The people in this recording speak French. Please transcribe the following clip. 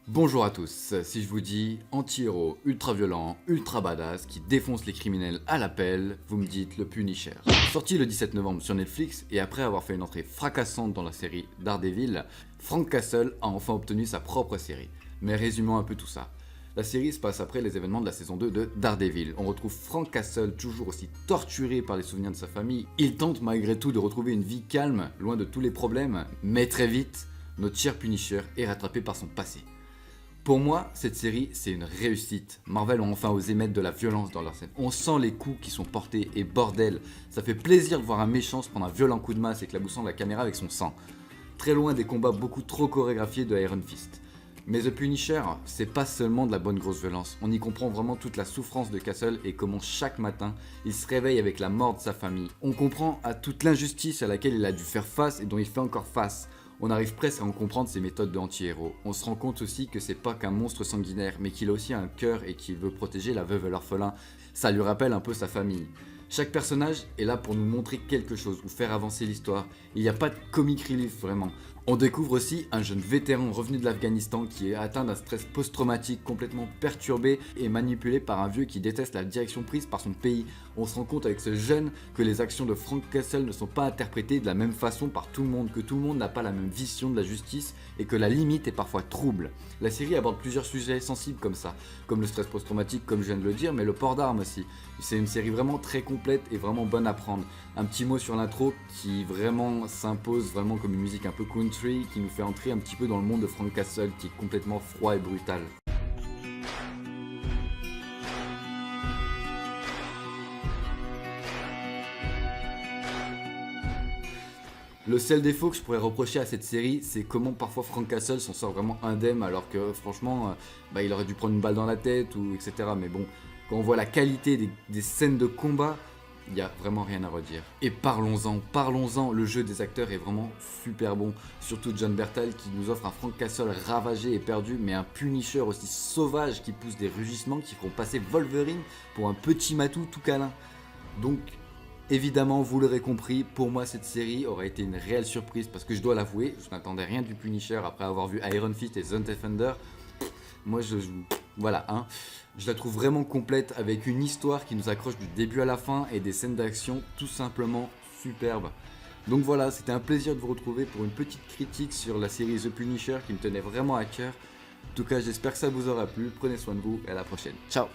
Bonjour à tous, si je vous dis anti-héros ultra violent, ultra badass, qui défonce les criminels à l'appel, vous me dites le Punisher. Sorti le 17 novembre sur Netflix, et après avoir fait une entrée fracassante dans la série Daredevil, Frank Castle a enfin obtenu sa propre série. Mais résumons un peu tout ça. La série se passe après les événements de la saison 2 de Daredevil. On retrouve Frank Castle toujours aussi torturé par les souvenirs de sa famille. Il tente malgré tout de retrouver une vie calme, loin de tous les problèmes, mais très vite, notre cher Punisher est rattrapé par son passé. Pour moi, cette série, c'est une réussite. Marvel ont enfin osé mettre de la violence dans leur scène. On sent les coups qui sont portés et bordel, ça fait plaisir de voir un méchant se prendre un violent coup de masse éclaboussant la caméra avec son sang. Très loin des combats beaucoup trop chorégraphiés de Iron Fist. Mais The Punisher, c'est pas seulement de la bonne grosse violence. On y comprend vraiment toute la souffrance de Castle et comment chaque matin, il se réveille avec la mort de sa famille. On comprend à toute l'injustice à laquelle il a dû faire face et dont il fait encore face. On arrive presque à en comprendre ses méthodes de anti-héros. On se rend compte aussi que c'est pas qu'un monstre sanguinaire, mais qu'il a aussi un cœur et qu'il veut protéger la veuve et l'orphelin. Ça lui rappelle un peu sa famille. Chaque personnage est là pour nous montrer quelque chose ou faire avancer l'histoire. Il n'y a pas de comic relief vraiment. On découvre aussi un jeune vétéran revenu de l'Afghanistan qui est atteint d'un stress post-traumatique complètement perturbé et manipulé par un vieux qui déteste la direction prise par son pays. On se rend compte avec ce jeune que les actions de Frank Castle ne sont pas interprétées de la même façon par tout le monde, que tout le monde n'a pas la même vision de la justice et que la limite est parfois trouble. La série aborde plusieurs sujets sensibles comme ça, comme le stress post-traumatique comme je viens de le dire, mais le port d'armes aussi. C'est une série vraiment très complète et vraiment bonne à prendre. Un petit mot sur l'intro qui vraiment s'impose vraiment comme une musique un peu country qui nous fait entrer un petit peu dans le monde de Frank Castle qui est complètement froid et brutal. Le seul défaut que je pourrais reprocher à cette série, c'est comment parfois Frank Castle s'en sort vraiment indemne alors que franchement, il aurait dû prendre une balle dans la tête ou etc. Mais bon, quand on voit la qualité des scènes de combat, il n'y a vraiment rien à redire. Et parlons-en, le jeu des acteurs est vraiment super bon. Surtout John Bertal qui nous offre un Frank Castle ravagé et perdu, mais un Punisher aussi sauvage qui pousse des rugissements qui feront passer Wolverine pour un petit matou tout câlin. Donc, évidemment, vous l'aurez compris, pour moi cette série aurait été une réelle surprise parce que je dois l'avouer, je n'attendais rien du Punisher après avoir vu Iron Fist et The Defender. Moi voilà, hein. Je la trouve vraiment complète avec une histoire qui nous accroche du début à la fin et des scènes d'action tout simplement superbes. Donc voilà, c'était un plaisir de vous retrouver pour une petite critique sur la série The Punisher qui me tenait vraiment à cœur. En tout cas, j'espère que ça vous aura plu, prenez soin de vous et à la prochaine. Ciao.